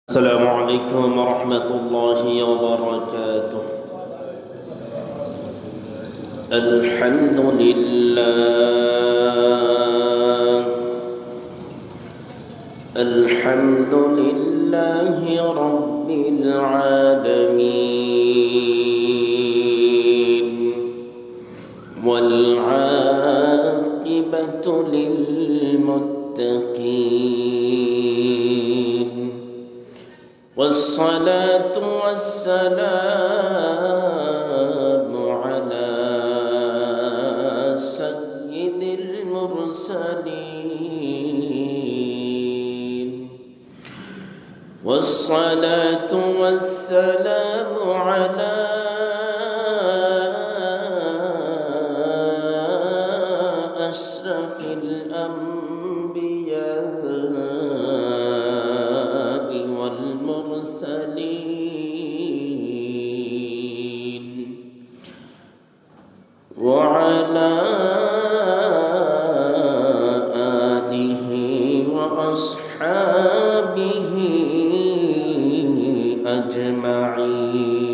السلام عليكم ورحمة الله وبركاته. الحمد لله الحمد لله رب العالمين، والعاقبة للمتقين، والصلاة والسلام على سيد المرسلين، والصلاة والسلام على أشرف الأنبياء والمرسلين، وعلى آله وأصحابه أجمعين.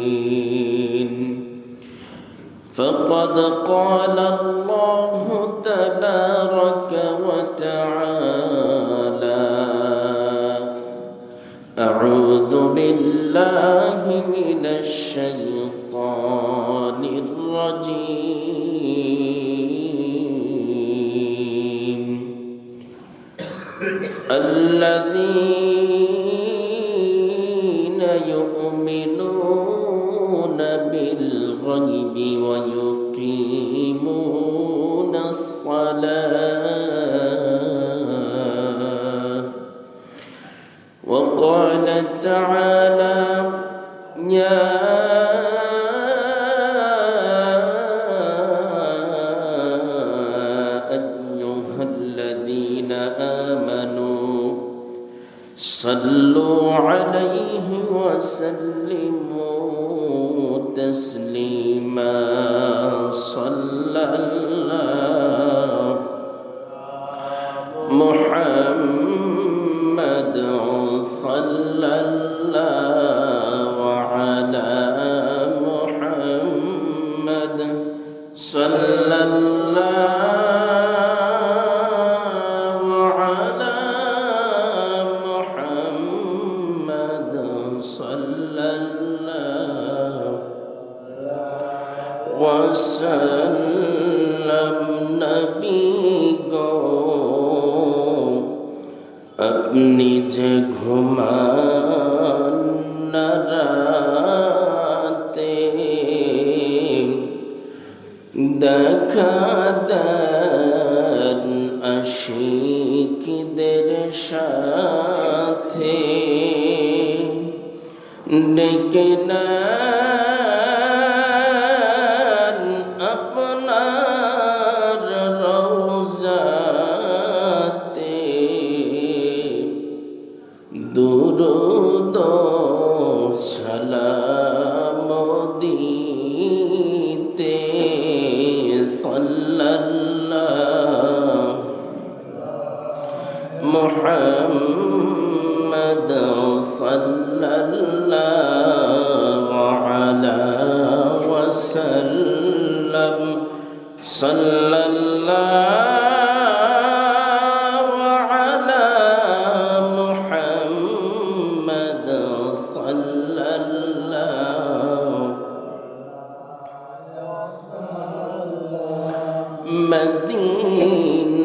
فقد قال الله تبارك وتعالى: أعوذ بالله من الشيطان الرجيم. الذين يؤمنون بالغيب ويقيمون الصلاة. وقال تعالى: يا أيها الذين آمنوا صلوا عليه وسلموا تسليما. صلى الله محمد صلى الله على محمد صلى الله على محمد صلى الله وسلم. نبي गो अपनी जे घुमान न राते দেখা দেন আশিকদের সাথে, ডেকে নেন আপনার রওজাতে, দুরূদ সালাম দিতে। সাল্লাল্লাহু মুহাম্মদ সাল্লাল্লাহু আলা ওয়াসাল্লাম। সাল্লাল্লাহু আলা মুহাম্মদ সাল্লাল্লাহু।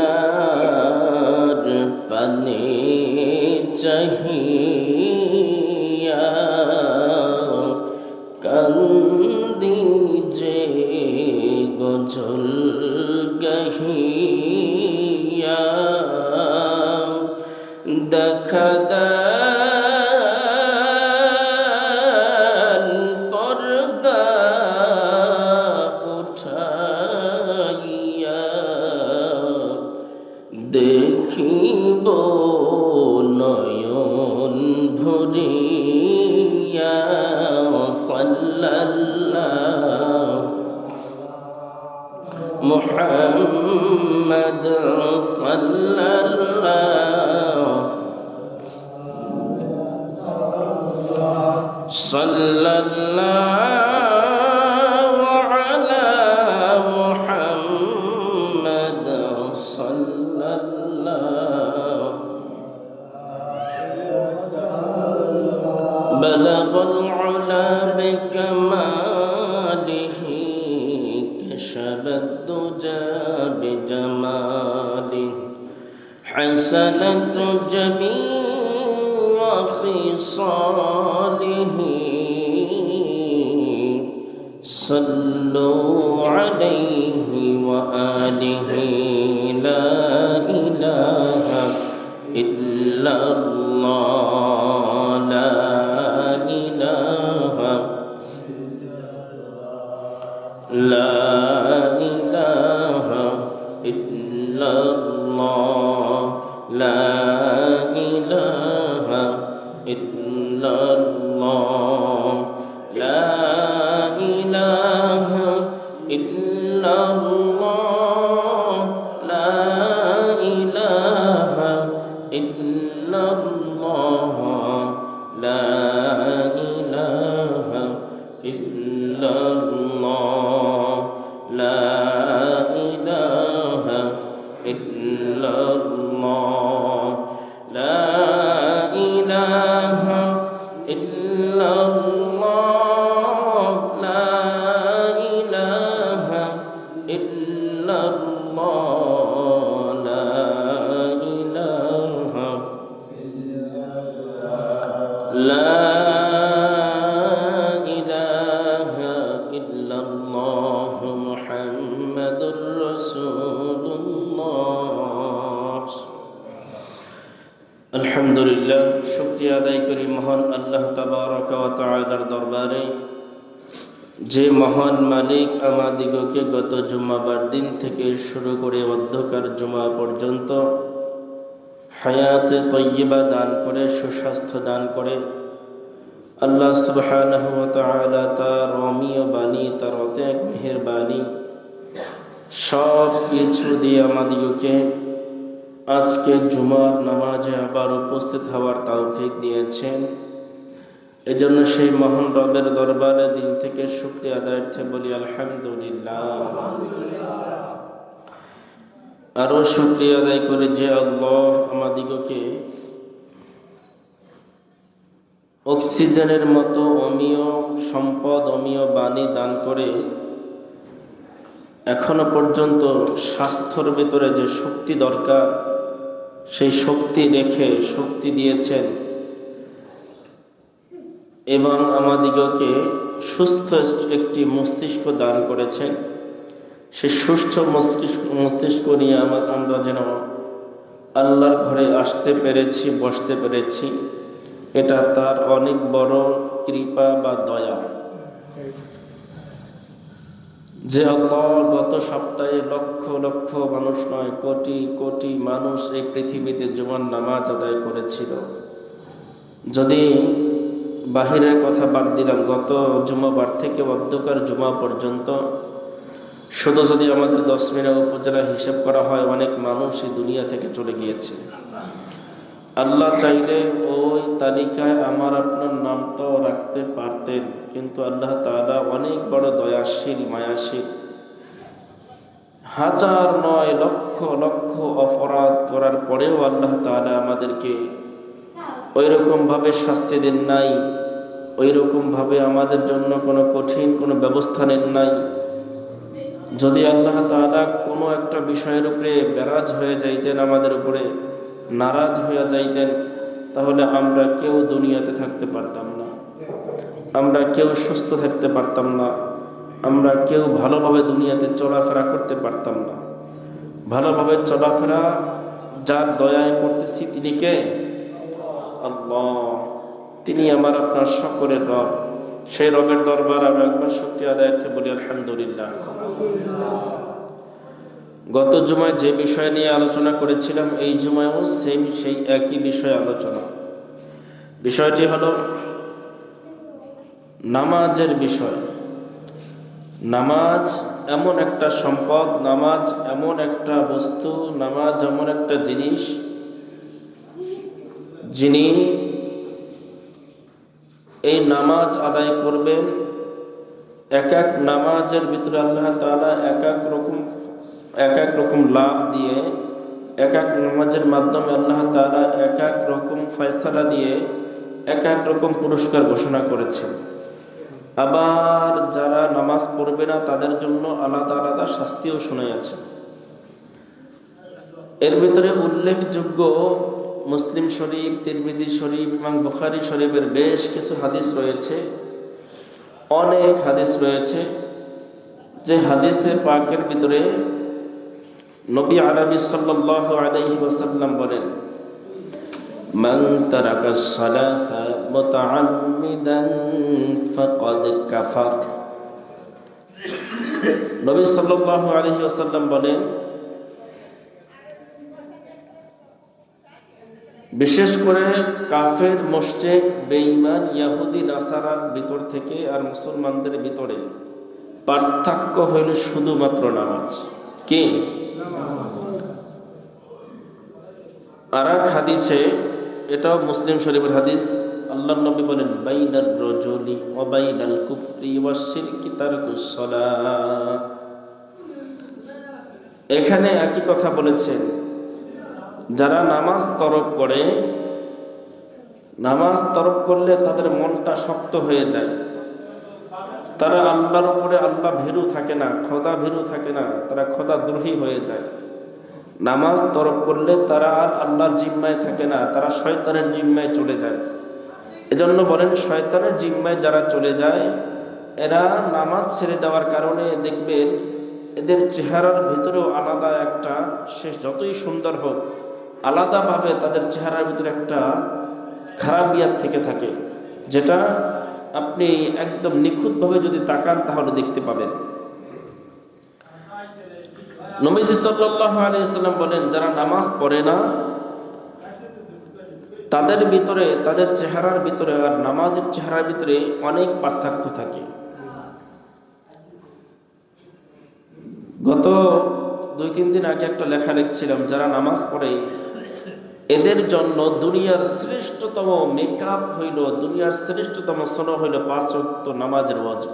মদিনার পানে চাহিয়া কান্দি যে গজল গাহিয়া, দেখা দেন পর্দা উঠাইয়া, দেখিব নয়ন ভরিয়া। সাল্লাল্লাহু মুহাম্মদ সাল্লাল্লাহু صلى الله على محمد صلى الله بلغ العلا بكماله كشف الدجى بجماله حسنت جميع خصاله صلوا عليه وآله لا إله إلا الله لا إله لا إله إلا الله لا إله إلا الله لا إله إلا الله لا إله إلا الله لا إله إلا الله لا إله إلا الله لا إله إلا الله لا إله إلا الله لا إله لا إله إلا الله محمد رسول الله আলহামদুলিল্লাহ শুকরিয়া আদায় করি মহান আল্লাহ তাবারক ওয়া তাআলার দরবারে যে মহান মালিক আমাদিগকে গত জুমাবার দিন থেকে শুরু করে অধ্যকার জুমা পর্যন্ত হায়াতে তয়্যিবা দান করে সুস্বাস্থ্য দান করে আল্লাহ সুবহানাহু ওয়া তাআলা তার রহমীয় বাণী তার অতএক মেহেরবানি সব কিছু দিয়ে আমাদিগকে আজকে জুমার নামাজে আবার উপস্থিত হওয়ার তৌফিক দিয়েছেন। এজন্য সেই মহান রবের দরবারে দিল থেকে শুকরিয়া আদায়ার্থে বলি আলহামদুলিল্লাহ। আরো শুকরিয়া আদায় করে যে আল্লাহ আমাদিগকে অক্সিজেনের মতো অমীয় সম্পদ অমীয় বাণী দান করে এখনো পর্যন্ত স্বাস্থ্যের ভিতরে যে শক্তি দরকার সেই শক্তি রেখে শক্তি দিয়েছেন এবং আমাদিগকে সুস্থ একটি মস্তিষ্ক দান করেছেন। সেই সুস্থ মস্তিষ্ক নিয়ে আমরা যেন আল্লাহর ঘরে আসতে পেরেছি, বসতে পেরেছি, এটা তার অনেক বড় কৃপা বা দয়া। যে আল্লাহ গত সপ্তাহে লক্ষ লক্ষ মানুষ নয় কোটি কোটি মানুষ এই পৃথিবীতে জুমার নামাজ আদায় করেছিল। যদি বাহিরের কথা বাদ দিলাম, গত জুমাবার থেকে অধ্যকার জুমা পর্যন্ত শুধু যদি আমাদের 10 মিনিট উপজেলা হিসাব করা হয়, অনেক মানুষ এই দুনিয়া থেকে চলে গিয়েছে। আল্লাহ চাইলে ওই তালিকায় আমার আপনার নামটাও রাখতে পারতেন, কিন্তু আল্লাহ তাআলা অনেক বড় দয়াশীল মায়াশীল। হাজার নয় লক্ষ লক্ষ অপরাধ করার পরেও আল্লাহ তাআলা আমাদেরকে ওইরকমভাবে শাস্তি দেন নাই, ওইরকমভাবে আমাদের জন্য কোনো কঠিন কোনো ব্যবস্থা নেন নাই। যদি আল্লাহ তাআলা কোনো একটা বিষয়ের উপরে বেরাজ হয়ে যাইতেন, আমাদের উপরে নারাজ হয়ে যাইতেন, তাহলে আমরা কেউ দুনিয়াতে থাকতে পারতাম না, আমরা কেউ সুস্থ থাকতে পারতাম না, আমরা কেউ ভালোভাবে দুনিয়াতে চলাফেরা করতে পারতাম না। ভালোভাবে চলাফেরা যার দয়ায় করতেছি তিনি কে? আল্লাহ। তিনি আমার আপনার সকলের রব। সেই রবের দরবার আমি একবার শুকরিয়া আদায়ার্থে বলি আলহামদুলিল্লাহ। গত জুমায় যে বিষয় নিয়ে আলোচনা করেছিলাম, এই জুমায়ও সেই একই বিষয়ে আলোচনা। বিষয়টি হলো নামাজের বিষয়। নামাজ এমন একটা সম্পদ, নামাজ এমন একটা বস্তু, নামাজ এমন একটা জিনিস যিনি এই নামাজ আদায় করবেন। এক এক নামাজের ভিতরে আল্লাহ তাআলা এক এক রকম লাভ দিয়ে, এক এক নামাজের মাধ্যমে আল্লাহ তাআলা এক এক রকম ফয়সালা দিয়ে এক এক রকম পুরস্কার ঘোষণা করেছেন। আবার যারা নামাজ পড়বে না তাদের জন্য আলাদা আলাদা শাস্তিও শোনাইয়াছে। এর ভিতরে উল্লেখযোগ্য মুসলিম শরীফ, তিরমিজি শরীফ এবং বুখারী শরীফের বেশ কিছু হাদিস রয়েছে, অনেক হাদিস রয়েছে। যে হাদিসে পাকের ভিতরে নবী আরবি সাল্লাল্লাহু আলাইহি ওয়াসাল্লাম বলেন, মান তারাকাস সালাতা মুতাআম্মিদান ফাকাদ কাফার। নবী সাল্লাল্লাহু আলাইহি ওয়াসাল্লাম বলেন, বিশেষ করে কাফের, মুশরিক, বেঈমান, ইহুদি, নাসারার ভিতর থেকে আর মুসলমানদের ভিতরে পার্থক্য হইল শুধুমাত্র নামাজ। কি? আর এক হাদিসে, এটাও মুসলিম শরীফের হাদিস, আল্লাহর নবী বলেন, বাইনার রাজুলি ওয়া বাইনাল কুফরি ওয়াশ শিরকি তারকুস সালাহ। এখানে একই কথা বলেছেন, যারা নামাজ তরক করে, নামাজ তরক করলে তাদের মনটা শক্ত হয়ে যায়, তারা আল্লাহর উপরে আল্লাহ ভীরু থাকে না, খোদা ভীরু থাকে না, তারা খোদা দ্রোহী হয়ে যায়। নামাজ তরক করলে তারা আর আল্লাহর জিম্মায় থাকে না, তারা শয়তানের জিম্মায় চলে যায়। এজন্য বলেন, শয়তানের জিম্মায় যারা চলে যায়, এরা নামাজ ছেড়ে দেওয়ার কারণে দেখবেন এদের চেহারার ভিতরেও আলাদা একটা, সে যতই সুন্দর হোক, আলাদাভাবে তাদের চেহারার ভিতরে একটা খারাপিয়াত থেকে থাকে, যেটা আপনি একদম নিখুঁতভাবে যদি তাকান তাহলে দেখতে পাবেন। নবীজি সাল্লাল্লাহু আলাইহি ওয়াসাল্লাম বলেন, যারা নামাজ পড়ে না তাদের ভিতরে, তাদের চেহারার ভিতরে আর নামাজের চেহারার ভিতরে অনেক পার্থক্য থাকে। গত 2-3 দিন আগে একটা লেখা লিখছিলাম, যারা নামাজ পড়ে এদের জন্য দুনিয়ার শ্রেষ্ঠতম মেকআপ হইল, দুনিয়ার শ্রেষ্ঠতম সোনা হইল 5 ওয়াক্ত নামাজের ওয়াজু।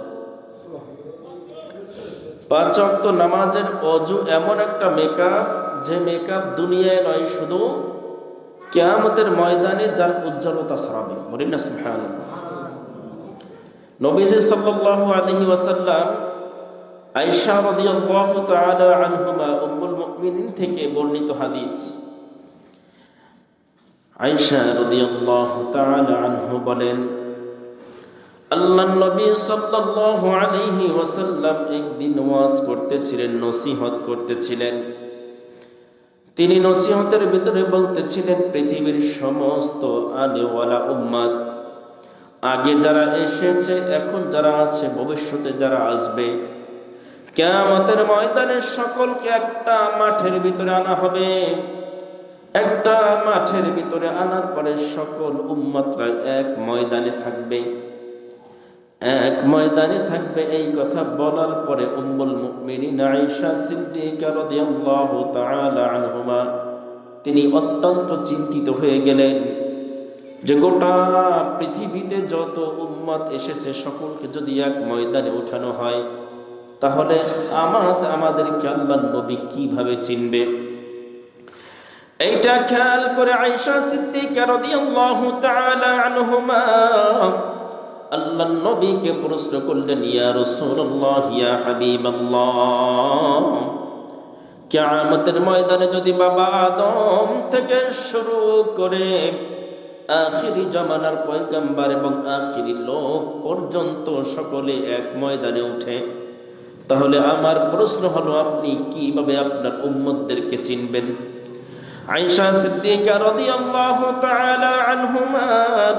5 ওয়াক্ত নামাজের ওয়াজু এমন একটা মেকআপ, যে মেকআপ দুনিয়ায় নয়, শুধু কিয়ামতের ময়দানে যার উজ্জ্বলতা ছড়াবে। বলেন না সুবহানাল্লাহ। নবীজি সাল্লাল্লাহু আলাইহি ওয়াসাল্লাম আয়েশা রাদিয়াল্লাহু তাআলা আনহুমা, উম্মুল মুমিনিন থেকে বর্ণিত হাদিস, আয়েশা রাদিয়াল্লাহু তাআলা আনহু বলেন, আল্লাহর নবী সাল্লাল্লাহু আলাইহি ওয়াসাল্লাম একদিন ওয়াজ করতেছিলেন, নসিহত করতেছিলেন। তিনি নসিহতের ভিতরে বলতেছিলেন, পৃথিবীর সমস্ত আনেওয়ালা উম্মাত, আগে যারা এসেছে, এখন যারা আছে, ভবিষ্যতে যারা আসবে, কিয়ামতের ময়দানে সকলকে একটা মাঠের ভিতরে আনা হবে। একটা মাঠের ভিতরে আনার পরে সকল উম্মতরা এক ময়দানে থাকবে, এক ময়দানে থাকবে। এই কথা বলার পরে উম্মুল মুমিনিন আয়েশা সিদ্দিকা রাদিয়াল্লাহু তাআলা আনহুমা, তিনি অত্যন্ত চিন্তিত হয়ে গেলেন যে গোটা পৃথিবীতে যত উম্মত এসেছে সকলকে যদি এক ময়দানে উঠানো হয়, তাহলে আমাদেরকে আল্লাহর নবী কিভাবে চিনবে? এইটা খেয়াল করে আয়েশা সিদ্দিকা রাদিয়াল্লাহু তাআলা আনহুমা আল্লাহর নবীকে প্রশ্ন করলেন, ইয়া রাসূলুল্লাহ, ইয়া হাবিবাল্লাহ, কিয়ামতের ময়দানে যদি বাবা আদম থেকে শুরু করে আখিরি জামানার পয়গম্বর এবং আখিরি লোক পর্যন্ত সকলে এক ময়দানে উঠে, তাহলে আমার প্রশ্ন হলো, আপনি কিভাবে আপনার উম্মতদেরকে চিনবেন? আয়েশা সিদ্দিকা রাদিয়াল্লাহু তাআলা আনহুমার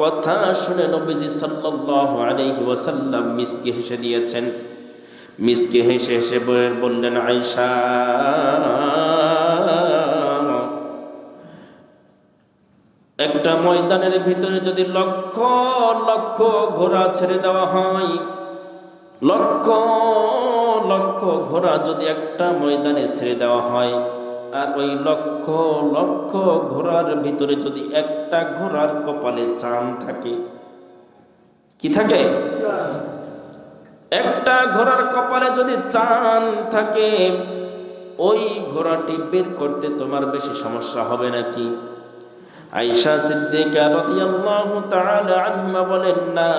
কথা শুনে নবীজি সাল্লাল্লাহু আলাইহি ওয়াসাল্লাম মিসকে হেসে দিয়েছেন। মিসকে হেসে হেসে বললেন, আয়েশা, একটা ময়দানের ভিতরে যদি লক্ষ লক্ষ ঘোড়া ছেড়ে দেওয়া হয়, লক্ষ লক্ষ ঘোড়া যদি একটা ময়দানে ছেড়ে দেওয়া হয়, আর ওই লক্ষ লক্ষ ঘোড়ার ভিতরে যদি একটা ঘোড়ার কপালে চাঁদ থাকে, কি থাকে? একটা ঘোড়ার কপালে যদি চাঁদ থাকে, ওই ঘোড়াটি বের করতে তোমার বেশি সমস্যা হবে নাকি? আয়েশা সিদ্দিকা রাদিয়াল্লাহু তাআলা আনহা বলেন, না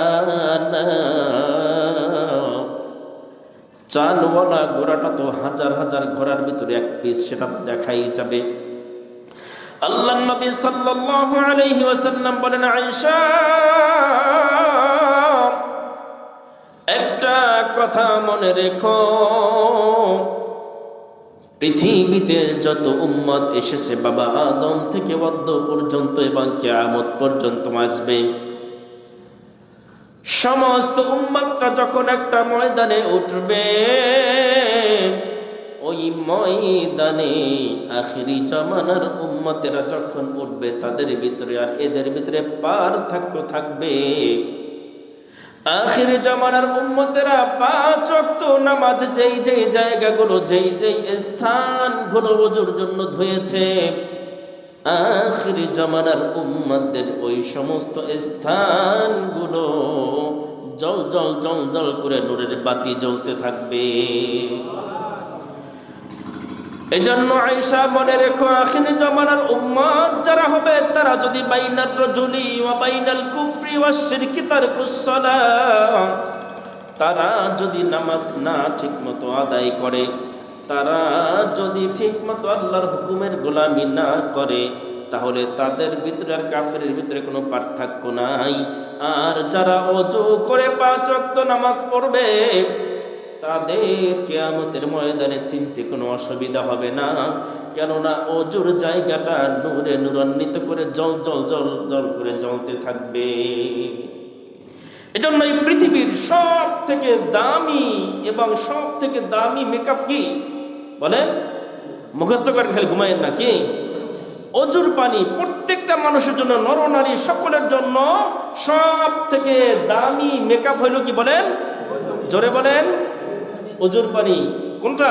না, চালওয়ালা ঘোড়াটা তো হাজার হাজার ঘোড়ার ভিতরে এক পিস, সেটা তো দেখাই যাবে। আল্লাহর নবী সাল্লাল্লাহু আলাইহি ওয়াসাল্লাম বলেন, আয়েশা, একটা কথা মনে রেখো, পৃথিবীতে যত উম্মত এসেছে বাবা আদম থেকে ওয়াদ্দ পর্যন্ত এবং কিয়ামত পর্যন্ত আসবে, সমস্ত উম্মতরা যখন একটা ময়দানে উঠবে, ওই ময়দানে আখিরি জামানার উম্মতেরা যখন উঠবে, তাদের ভিতরে আর এদের ভিতরে পার্থক্য থাকবে। আখিরি জামানার উম্মতেরা 5 ওয়াক্ত নামাজ যেই যেই জায়গাগুলো, যেই যেই স্থানগুলো ওযুর জন্য ধুয়েছে, আখিরি জামানার উম্মতদের ওই সমস্ত স্থানগুলো জল জল জল জল করে নূরের বাতি জ্বলতে থাকবে। এজন্য আয়েশা মনে রেখো, আখিরি জামানার উম্মত যারা হবে, তারা যদি বাইনার রাজুলি ওয়া বাইনাল কুফরি ওয়াশ শিরকি তারকুস সালাহ, তারা যদি নামাজ না ঠিকমতো আদায় করে, তারা যদি ঠিকমতো আল্লাহর হুকুমের গোলামি না করে, তাহলে তাদের ভিতরে আর কাফেরের ভিতরে কোনো পার্থক্য নাই। আর যারা ওযু করে 5 ওয়াক্ত নামাজ পড়বে, তাদের কিয়ামতের ময়দানে চিনতে কোনো অসুবিধা হবে না, কেননা ওযুর জায়গাটা নূরে নূরান্বিত করে জল জল জল জল করে জ্বলতে থাকবে। এজন্য এই পৃথিবীর সব থেকে দামি এবং সব থেকে দামি মেকআপ কি বলেন? মুখস্থ করে খেলে ঘুমায়েন না কি? ওযুর পানি। প্রত্যেকটা মানুষের জন্য, নরনারী সকলের জন্য সব থেকে দামি মেকআপ হইল কি বলেন? জোরে বলেন। ওযুর পানি। কোনটা?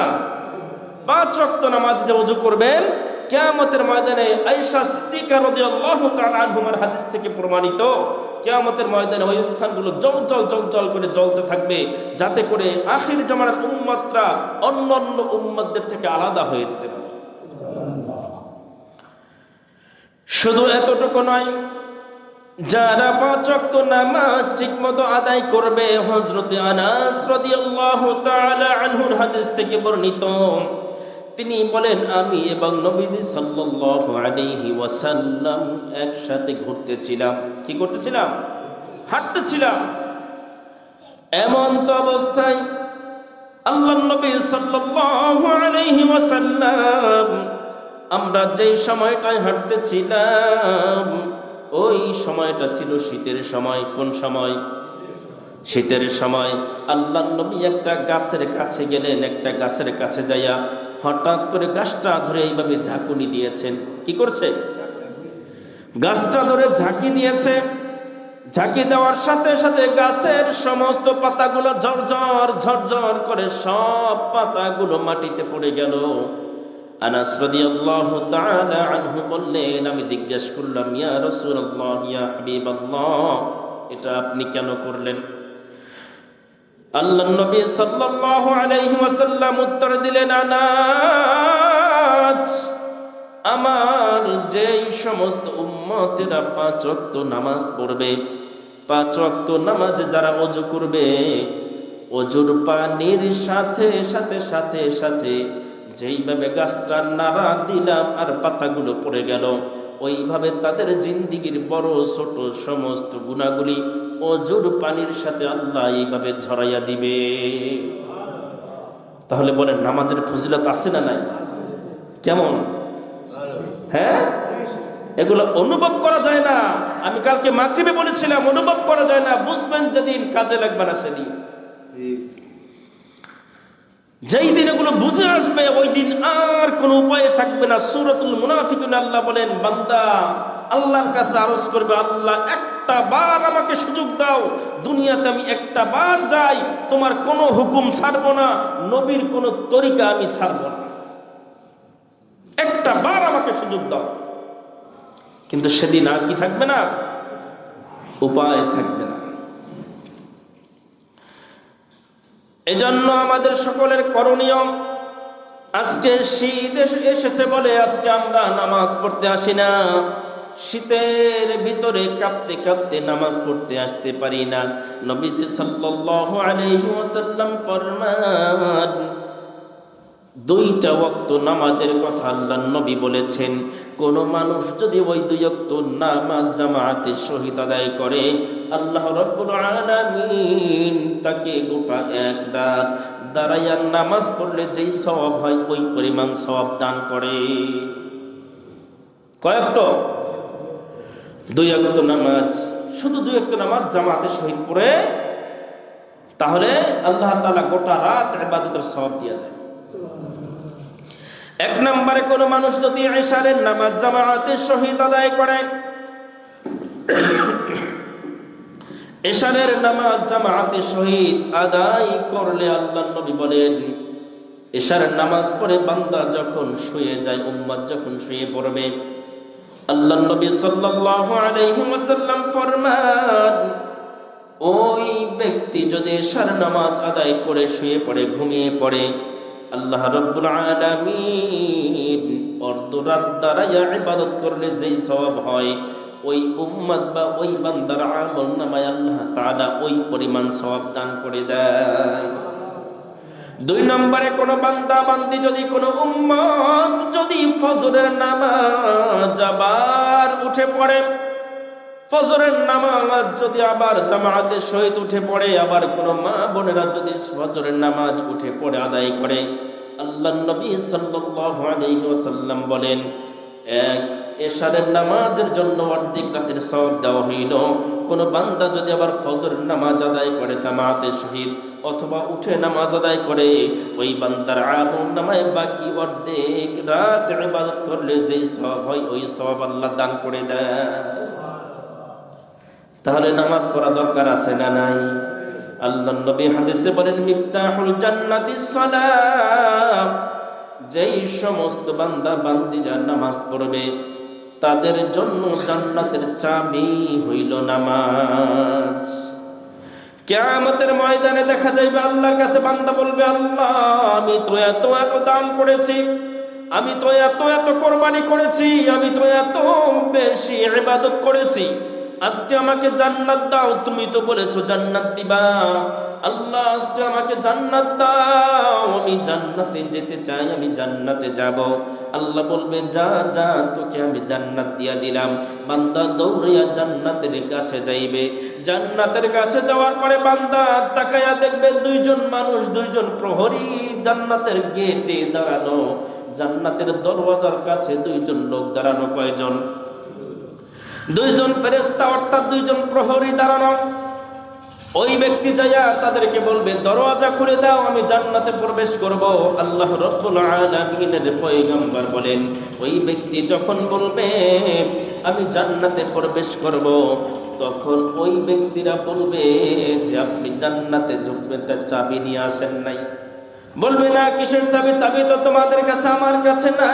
5 ওয়াক্ত নামাজ যে ওযু করবেন, কিয়ামতের ময়দানে আয়েশা সিদ্দিকা রাদিয়াল্লাহু তাআলা আনহুমার হাদিস থেকে প্রমাণিত, কিয়ামতের ময়দানে ওই স্থানগুলো জল জল জল জল করে জ্বলতে থাকবে, যাতে করে আখির জামানার উম্মতরা অন্যান্য উম্মতদের থেকে আলাদা হয়ে যেতে পারে। শুধু এতটুকু নয়, যারা 5 ওয়াক্ত নামাজ ঠিকমতো আদায় করবে, হযরতে আনাস রাদিয়াল্লাহু তাআলা আনহুর হাদিস থেকে বর্ণিত, তিনি বলেন, আমি এবং নবীজি সাল্লাল্লাহু আলাইহি ওয়াসাল্লাম একসাথে ঘুরতেছিলাম। কি করতেছিলাম? হাঁটতেছিলাম। এমন তো অবস্থায় আল্লাহর নবী সাল্লাল্লাহু আলাইহি ওয়াসাল্লাম, আমরা যেই সময়টায় হাঁটতেছিলাম, ওই সময়টা ছিল শীতের সময়। কোন সময়? শীতের সময়। আল্লাহর নবী একটা গাছের কাছে গেলেন, একটা গাছের কাছে যাইয়া হঠাৎ করে গাছটা ধরে এইভাবে ঝাঁকুনি দিয়েছেন। কি করছে? গাছটা ধরে ঝাঁকি দিয়েছে। ঝাঁকি দেওয়ার সাথে সাথে গাছের সমস্ত পাতাগুলো ঝরঝর ঝরঝর করে সব পাতাগুলো মাটিতে পড়ে গেল। আনাস রাদিয়াল্লাহু তাআলা আনহু বললেন, আমি জিজ্ঞেস করলাম, ইয়া রাসূলুল্লাহ, ইয়া হাবিবাল্লাহ, এটা আপনি কেন করলেন? আল্লাহর নবী সাল্লাল্লাহু আলাইহি ওয়াসাল্লাম উত্তর দিলেন, আনাস, আমার যেই সমস্ত উম্মতেরা 5 ওয়াক্ত নামাজ পড়বে, 5 ওয়াক্ত নামাজ যারা ওযু করবে, ওযুর পানির সাথে সাথে সাথে সাথে যেইভাবে গাছটা নাড়া দিলাম আর পাতাগুলো পড়ে গেল, ওইভাবে তাদের জিন্দিগির বড় ছোট সমস্ত গুনাহগুলি ওযুর পানির সাথে আল্লাহ এইভাবে ঝরাইয়া দিবে। তাহলে বলেন, নামাজের ফজিলত আছে না নাই? কেমন? হ্যাঁ, এগুলো অনুভব করা যায় না। আমি কালকে মাগরিবে বলেছিলাম, অনুভব করা যায় না, বুঝবেন যেদিন, কাজে লাগবে না সেদিন। যেই দিন এগুলো বুঝে আসবে, ওই দিন আর কোনো উপায় থাকবে না। সূরাতুল মুনাফিকুন আল্লাহ বলেন, বান্দা আল্লাহর কাছে আরজ করবে, আল্লাহ একটা বার আমাকে সুযোগ দাও, দুনিয়াতে আমি একটা বার যাই, তোমার কোনো হুকুম ছাড়বো না, নবীর কোনো তরিকা আমি ছাড়বো না, একটা বার আমাকে সুযোগ দাও। কিন্তু সেদিন আর কি থাকবে না? উপায় থাকবে না। এজন্য আমাদের সকলের করণীয়, আজকে শীত এসেছে বলে আজকে আমরা নামাজ পড়তে আসি না, শীতের ভিতরে কাঁপতে কাঁপতে নামাজ পড়তে আসতে পারি না। নবীজি সাল্লাল্লাহু আলাইহি ওয়াসাল্লাম ফরমান, দুইটা ওয়াক্ত নামাজের কথা আল্লাহর নবী বলেছেন, কোন মানুষ যদি ওই দুই ওয়াক্ত নামাজ জামাতের সহিত আদায় করে, আল্লাহ রাব্বুল আলামিন তাকে গোটা এক রাত দাঁড়াইয়া নামাজ পড়লে যেই সওয়াব হয় ওই পরিমাণ সওয়াব দান করে। কয় ওয়াক্ত? দুই ওয়াক্ত নামাজ। শুধু দুই ওয়াক্ত নামাজ জামাতের সহিত পড়ে, তাহলে আল্লাহ তাআলা গোটা রাত ইবাদতের সওয়াব দিয়ে দেয়। এক নম্বরে কোন মানুষ যদি ইশারের নামাজ জামাতের সহিত আদায় করে, ইশারের নামাজ জামাতের সহিত আদায় করলে আল্লাহর নবী বলেন, ইশারের নামাজ পড়ে বান্দা যখন শুয়ে যায়, উম্মত যখন শুয়ে পড়বে, আল্লাহর নবী সাল্লাল্লাহু আলাইহি ওয়াসাল্লাম ফরমান, ওই ব্যক্তি যদি ইশার নামাজ আদায় করে শুয়ে পড়ে, ঘুমিয়ে পড়ে, আল্লাহ রাব্বুল আলামিন অর্ধরাত দাঁড়াইয়া ইবাদত করলে যেই সওয়াব হয়, ওই উম্মত বা ওই বান্দার আমলনামায় আল্লাহ তাআলা ওই পরিমাণ সওয়াব দান করে দেয়। দুই নম্বরে কোন বান্দা বান্দি যদি কোন উম্মত যদি ফজরের নামাজ আবার উঠে পড়ে, ফজরের নামাজ যদি আবার জামাতের সহিত উঠে পড়ে, আবার কোন মা বোনেরা যদি ফজরের নামাজ উঠে পড়ে আদায় করে, আল্লাহর নবী সাল্লাল্লাহু আলাইহি ওয়াসাল্লাম বলেন, এক এশারের নামাজের জন্য অর্ধেক রাতের সওয়াব দেওয়া হইল। কোন বান্দা যদি আবার ফজরের নামাজ আদায় করে জামাতের সহিত, অথবা উঠে নামাজ আদায় করে, ওই বান্দার আমলনামায় বাকি অর্ধেক রাত ইবাদত করলে যেই সওয়াব হয় ওই সওয়াব আল্লাহ দান করে দেয়। তাহলে নামাজ পড়া দরকার আছে না নাই? আল্লাহর নবী হাদিসে বলেন, মিফতাহুল জান্নাতিস সালাম, যেই সমস্ত বান্দা বান্দিরা নামাজ পড়বে তাদের জন্য জান্নাতের চাবি হইল নামাজ। কিয়ামতের ময়দানে দেখা যাইবে আল্লাহর কাছে বান্দা বলবে, আল্লাহ আমি তো এত এত দান করেছি, আমি তো এত এত কোরবানি করেছি, আমি তো এত বেশি ইবাদত করেছি, আজকে আমাকে জান্নাত দাও, তুমি তো বলেছো জান্নাত দিবা, আল্লাহ আজকে আমাকে জান্নাত দাও, আমি জান্নাতে যেতে চাই, আমি জান্নাতে যাব। আল্লাহ বলবে, যা যা, তোকে আমি জান্নাত দিয়া দিলাম। বান্দা দৌড়িয়া জান্নাতের কাছে যাইবে। জান্নাতের কাছে যাওয়ার পরে বান্দা তাকায়া দেখবে দুইজন মানুষ, দুইজন প্রহরী জান্নাতের গেটে দাঁড়ানো, জান্নাতের দরওয়াজার কাছে দুইজন লোক দাঁড়ানো। কয়জন? দুইজন ফেরেশতা, অর্থাৎ দুইজন প্রহরী দাঁড়ানো। ওই ব্যক্তি যাইয়া তাদেরকে বলবে, দরওয়াজা খুলে দাও, আমি জান্নাতে প্রবেশ করব। আল্লাহ রাব্বুল আলামিনের পয়গম্বর বলেন, ওই ব্যক্তি যখন বলবে আমি জান্নাতে প্রবেশ করব, তখন ওই ব্যক্তিরা বলবে যে আপনি জান্নাতে ঢুকবেন, তার চাবি নিয়ে আসেন নাই। বলবে, না, কিসের চাবি? চাবি তো তোমাদের কাছে, আমার কাছে না।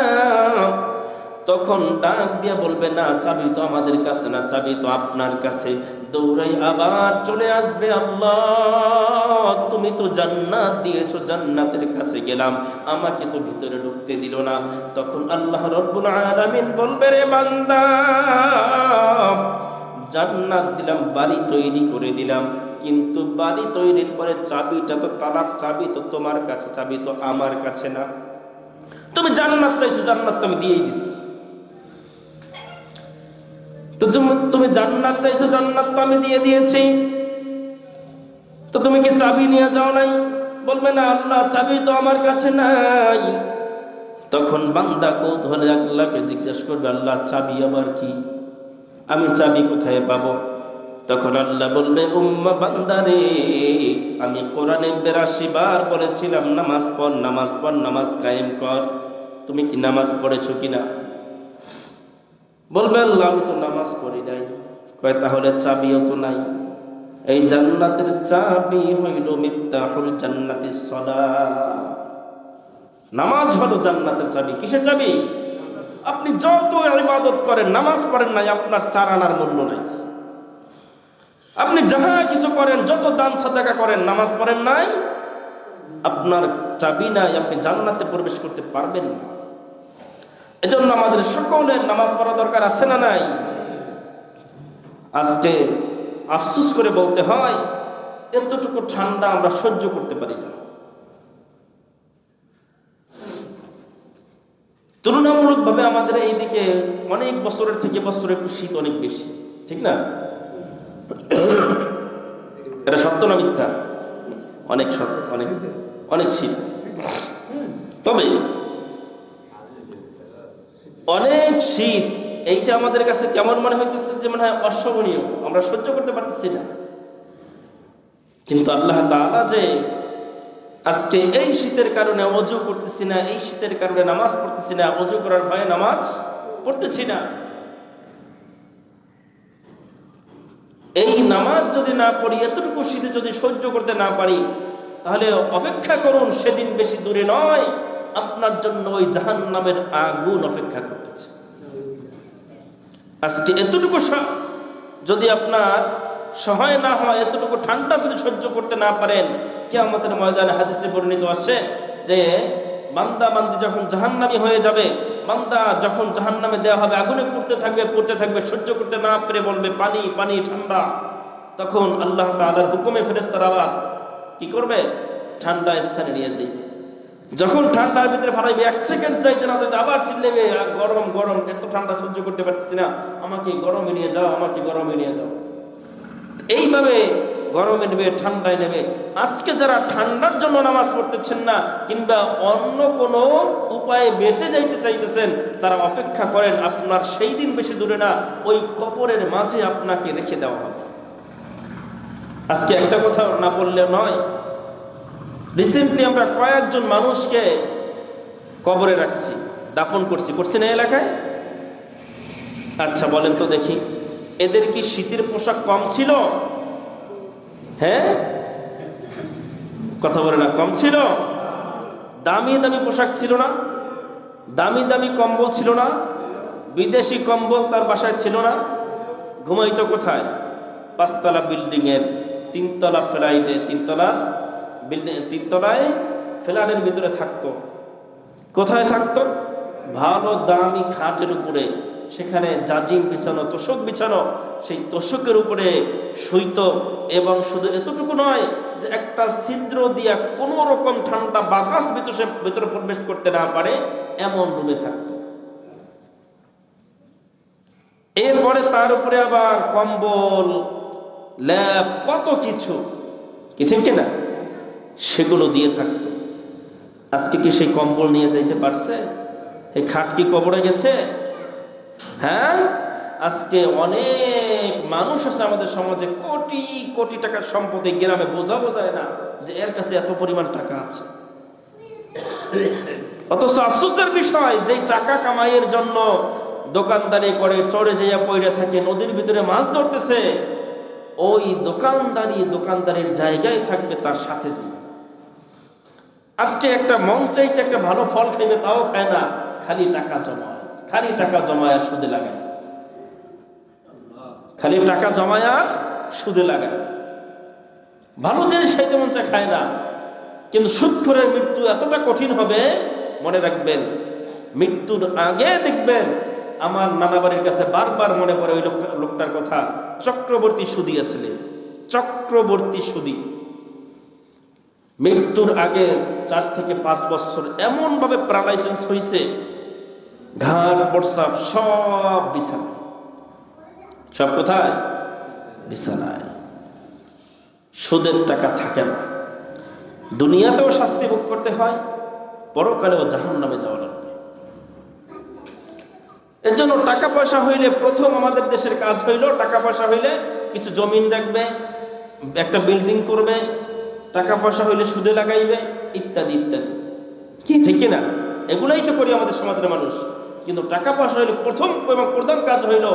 তখন ডাক দিয়া বলবে, না, চাবি তো আমাদের কাছে না, চাবি তো আপনার কাছে। দৌড়াই আবার চলে আসবে, আল্লাহ তুমি তো জান্নাত দিয়েছো, জান্নাতের কাছে গেলাম, আমাকে তো ভিতরে ঢুকতে দিল না। তখন আল্লাহ রাব্বুল আলামিন বলবে, রে বান্দা, জান্নাত দিলাম, বাড়ি তৈরি করে দিলাম, কিন্তু বাড়ি তৈরির পরে চাবিটা তো, তালার চাবি তো তোমার কাছে, চাবি তো আমার কাছে না। তুমি জান্নাত চাইছো, জান্নাত তো আমি দিয়েই দিছি। তো তুমি জান্নাত চাইছো, জান্নাত তো আমি দিয়ে দিয়েছি, তো তুমি কি চাবি নিয়ে যাও নাই? বলবে, না আল্লাহ, চাবি তো আমার কাছে নাই। তখন বান্দা কৌতূহলে আল্লাহকে জিজ্ঞেস করবে, আল্লাহ চাবি আবার কি? আমি চাবি কোথায় পাবো? তখন আল্লাহ বলবে, উম্মা বান্দারে, আমি কোরআনে 82 বার বলেছিলাম নামাজ পড়, নামাজ পড়, নামাজ কায়েম কর। তুমি কি নামাজ পড়েছো কিনা? বলবে, আল্লাহ আমি তো নামাজ পড়ি নাই। কয়, তাহলে চাবিও তো নাই। এই জান্নাতের চাবি হইল মিফতাহুল জান্নাতিস সালাহ। নামাজ হলো জান্নাতের চাবি। কিসের চাবি? আপনি যত ইবাদত করেন, নামাজ পড়েন নাই, আপনার চার আনার মূল্য নাই। আপনি যাহা কিছু করেন, যত দান সাদাকা করেন, নামাজ পড়েন নাই, আপনার চাবি নাই, আপনি জান্নাতে প্রবেশ করতে পারবেন না। এজন্য আমাদের সকলের নামাজ পড়া দরকার আছে না নাই? আজকে আফসোস করে বলতে হয়, এতটুকু ঠান্ডা আমরা সহ্য করতে পারি না। তুলনামূলকভাবে আমাদের এইদিকে অনেক বছরের থেকে বছর একটু শীত অনেক বেশি, ঠিক না? এটা সত্য না মিথ্যা? অনেক সত্য, অনেক অনেক শীত। তবে অনেক শীত এইটা আমাদের কাছে কেমন মনে হইতেছে যে মনে হয় অসহনীয়, আমরা সহ্য করতে পারতেছি না। কিন্তু আল্লাহ তাআলা যে আজকে এই শীতের কারণে ওযু করতেছি না, এই শীতের কারণে নামাজ পড়তেছি না, ওযু করার ভয়ে নামাজ পড়তেছি না, এই নামাজ যদি না পড়ি, এতটুকু শীতে যদি সহ্য করতে না পারি, তাহলে অপেক্ষা করুন, সেদিন বেশি দূরে নয়, আপনার জন্য ওই জাহান্নামের আগুন অপেক্ষা করতেছে। আজকে এতটুকু যদি আপনার সহায় না হয়, এতটুকু ঠান্ডা যদি সহ্য করতে না পারেন, কিয়ামতের ময়দানে হাদিসে বর্ণিত আছে যে বান্দা বান্দি যখন জাহান্নামী হয়ে যাবে, বান্দা যখন জাহান্নামে দেওয়া হবে, আগুনে পড়তে থাকবে, সহ্য করতে না পেরে বলবে পানি পানি ঠান্ডা, তখন আল্লাহ তাআলার হুকুমে ফেরেশতারা আবার কি করবে? ঠান্ডা স্থানে নিয়ে যাইবে। যখন ঠান্ডার ভিতরে ফালাইবে, 1 সেকেন্ড চাইতে না চাইতে আবার চিল্লেবে, গরম গরম, এত ঠান্ডা সহ্য করতে পারতেছি না, আমাকে গরমে নিয়ে যাও, আমাকে গরমে নিয়ে যাও। এইভাবে গরমে নেবে, ঠান্ডায় নেবে। আজকে যারা ঠান্ডার জন্য নামাজ পড়তেছেন না, কিংবা অন্য কোনো উপায়ে বেঁচে যাইতে চাইতেছেন, তারা অপেক্ষা করেন, আপনার সেই দিন বেশি দূরে না, ওই কবরের মাঝে আপনাকে রেখে দেওয়া হবে। আজকে একটা কথা না বললে নয়, রিসেন্টলি আমরা কয়েকজন মানুষকে কবরে রাখছি, দাফন করছি না এলাকায়? আচ্ছা বলেন তো দেখি, এদের কি শীতের পোশাক কম ছিল? হ্যাঁ, কথা বলে না, কম ছিল? দামি দামি পোশাক ছিল না? দামি দামি কম্বল ছিল না? বিদেশি কম্বল তার বাসায় ছিল না? ঘুমাইতো কোথায়? 5 তলা বিল্ডিং এর 3 তলা ফ্লাইটে, 3 তলায় ফ্ল্যাটের ভিতরে থাকতো। কোথায় থাকতো? ভালো দামি খাটের উপরে, সেখানে জাজিম বিছানো, তোষক বিছানো, সেই তোষকের উপরে শুইতো। এবং শুধু এতটুকু নয় যে একটা ছিদ্র দিয়া কোনো রকম ঠান্ডা বাতাস ভিতরে প্রবেশ করতে না পারে, এমন রুমে থাকতো। এরপরে তার উপরে আবার কম্বল, ল্যাপ, কত কিছু, কি ঠিক কিনা, সেগুলো দিয়ে থাকতো। আজকে কি সেই কম্বল নিয়ে যাইতে পারছে? এই খাট কি কবরে গেছে? হ্যাঁ, আজকে অনেক মানুষ আছে আমাদের সমাজে, কোটি কোটি টাকার সম্পত্তি, গ্রামে বোঝাবো যায় না যে এর কাছে এত পরিমাণ টাকা আছে। অথচ আফসোসের বিষয়, যে টাকা কামাইয়ের জন্য দোকানদারি করে, চড়ে যাইয়া পড়ে থাকে, নদীর ভিতরে মাছ ধরতেছে, ওই দোকানদারির জায়গায় থাকবে, তার সাথে যাবে। আজকে একটা মন চাইছে একটা ভালো ফল খাইবে, তাও খায় না, খালি টাকা জমায় আর সুদে লাগায়, খালি টাকা জমায় আর সুদে লাগায়। ভালো জিনিস খাইতে মন চায়, খায় না। কিন্তু সুদখোরের মৃত্যু এতটা কঠিন হবে, মনে রাখবেন, মৃত্যুর আগে দেখবেন, আমার নানা বাড়ির কাছে বারবার মনে পড়ে ওই লোকটার কথা, চক্রবর্তী সুদী আসলে, চক্রবর্তী সুদী। মৃত্যুর আগে 4 থেকে 5 বছর এমন ভাবে প্যারালাইসিস হয়েছে, ঘাট প্রস্রাব সব বিছানায়, সব কোথায়? বিছানায়। সুদের টাকা থাকে না, দুনিয়াতেও শাস্তি ভোগ করতে হয়, পরকালেও জাহান্নামে যাওয়া লাগবে। এর জন্য টাকা পয়সা হইলে, প্রথম আমাদের দেশের কাজ হইল, টাকা পয়সা হইলে কিছু জমিন রাখবে, একটা বিল্ডিং করবে, টাকা পয়সা হইলে সুদে লাগাইবে, ইত্যাদি ইত্যাদি, কি ঠিক কিনা? এগুলাই তো করি আমাদের সমাজের মানুষ। কিন্তু টাকা পয়সা হইলে প্রথম এবং প্রধান কাজ হইল,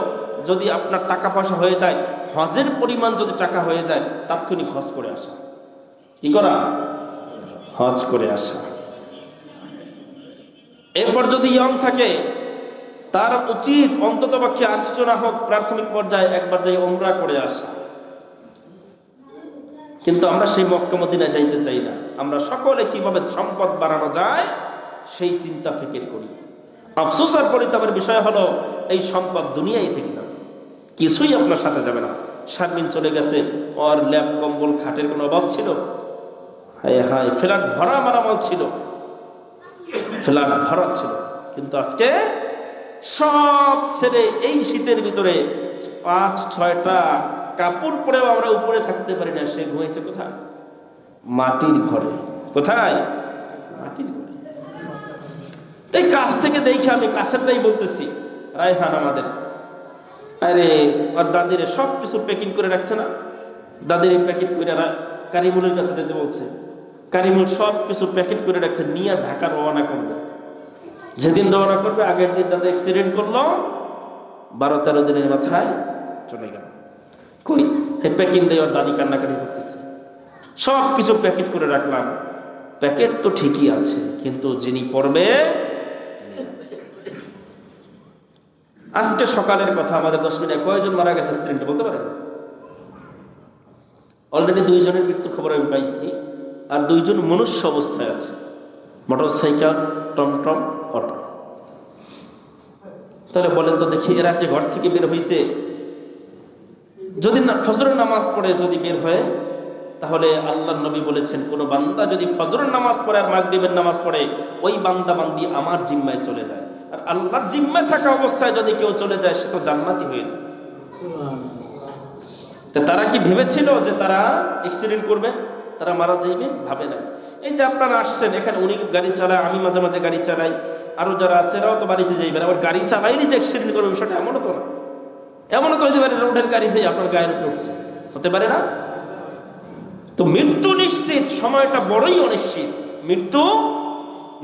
যদি আপনার টাকা পয়সা হয়ে যায়, হজের পরিমাণ যদি টাকা হয়ে যায়, তাৎক্ষণিক হজ করে আসা। কি করা? হজ করে আসা। এরপর যদি ইয়ং থাকে, তার উচিত অন্ততপক্ষে আর কিছু না হোক, প্রাথমিক পর্যায়ে একবার যাই ওমরা করে আসা। কিন্তু আমরা সেই মক্কা মদিনায় যাইতে চাই না। আমরা সকলে কিভাবে সম্পদ বাড়ানো যায় সেই চিন্তা ফিকির করি। আফসোস আর পরিতাপের বিষয় হলো এই সম্পদ দুনিয়ায় থেকে যাবে, কিছুই আপনার সাথে যাবে না। শারমিন চলে গেছে, ওর ল্যাপ কম্বল খাটের কোনো অভাব ছিল? হায় হায়, ফ্ল্যাট ভরা মালামাল ছিল, ফ্ল্যাট ভরা ছিল। কিন্তু আজকে সব ছেড়ে এই শীতের ভিতরে 5-6টা কাপড় পরেও আমরা উপরে থাকতে পারি না। সে ঘুমাইছে কোথায়? মাটির ঘরে। কোথায়? মাটির ঘরে। তাই কাছ থেকে দেখে আমি কাছেরটাই বলতেছি, রায়হান আমাদের, আরে আর দাদিরে সব কিছু প্যাকিং করে রাখছে না, দাদির প্যাকেট করে কারিমুলের কাছে দিতে বলছে। কারিমুল সব কিছু প্যাকেট করে রাখছে, নিয়ে ঢাকা রওনা করবে। যেদিন রওনা করবে আগের দিন দাদা অ্যাক্সিডেন্ট করলো, 12-13 দিনের মাথায় চলে গেল। কই এই প্যাকিং দিয়ে ওর দাদি কান্নাকাটি করতেছে। সব কিছু প্যাকেট করে রাখলাম, প্যাকেট তো ঠিকই আছে, কিন্তু যিনি পড়বে। আজকে সকালের কথা, আমাদের 10 মিনিটে কয়জন মারা গেছে অ্যাক্সিডেন্টে বলতে পারেন? অলরেডি 2 জনের মৃত্যুর খবর আমি পাইছি, আর 2 জন মনুষ্য অবস্থায় আছে, মোটরসাইকেল, টমটম, অটো। তাহলে বলেন তো দেখি, এরা যে ঘর থেকে বের হয়েছে, যদি ফজরের নামাজ পড়ে যদি বের হয়, তাহলে আল্লাহর নবী বলেছেন কোন বান্দা যদি ফজরের নামাজ পড়ে আর মাগরিবের নামাজ পড়ে, ওই বান্দা বান্দি আমার জিম্মায় চলে যায়। আর আল্লাহর জিম্মায় থাকা অবস্থায় যদি কেউ চলে যায়, সে তো জান্নাতি হয়ে যায়। তো তারা কি ভেবেছিল যে তারা অ্যাক্সিডেন্ট করবে, তারা মারা যাইবে? ভাবে না। এই যে আপনারা আসছেন এখানে, উনি গাড়ি চালায়, আমি মাঝে মাঝে গাড়ি চালাই, আরো যারা আছে এরাও তো বাড়িতে যাইবেন, আবার গাড়ি চালাইনি যে অ্যাক্সিডেন্ট করবে, বিষয়টা এমনও তো না। এমনও তো হতে পারে রোডের গাড়ি যে আপনার গায়ের উপরে উঠছে, হতে পারে না? তো মৃত্যু নিশ্চিত, সময়টা বড়ই অনিশ্চিত। মৃত্যু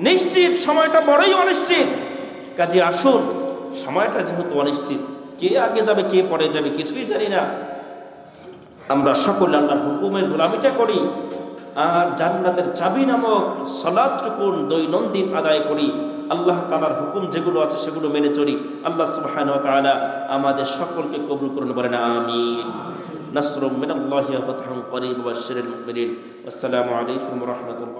নিশ্চিত, সময়টা বড়ই অনিশ্চিত। কাজে আসুন, সময়টা যেহেতু অনিশ্চিত, কে আগে যাবে কে পরে যাবে কিছুই জানি না, আমরা সকলে আল্লাহর হুকুমের গোলামিটা করি, আর জান্নাতের চাবি নামক সালাতটুকু দৈনন্দিন আদায় করি। আল্লাহ তাআলার হুকুম যেগুলো আছে সেগুলো মেনে চলি। আল্লাহ সুবহানাহু ওয়া তাআলা আমাদের সকলকে কবুল করুন, বলেন আমিন। নাসরুম মিনাল্লাহি ওয়া ফাতহুন করিব ওয়া বাশশিরিল মুমিনিন। আসসালামু আলাইকুম ওয়া রাহমাতুল্লাহ।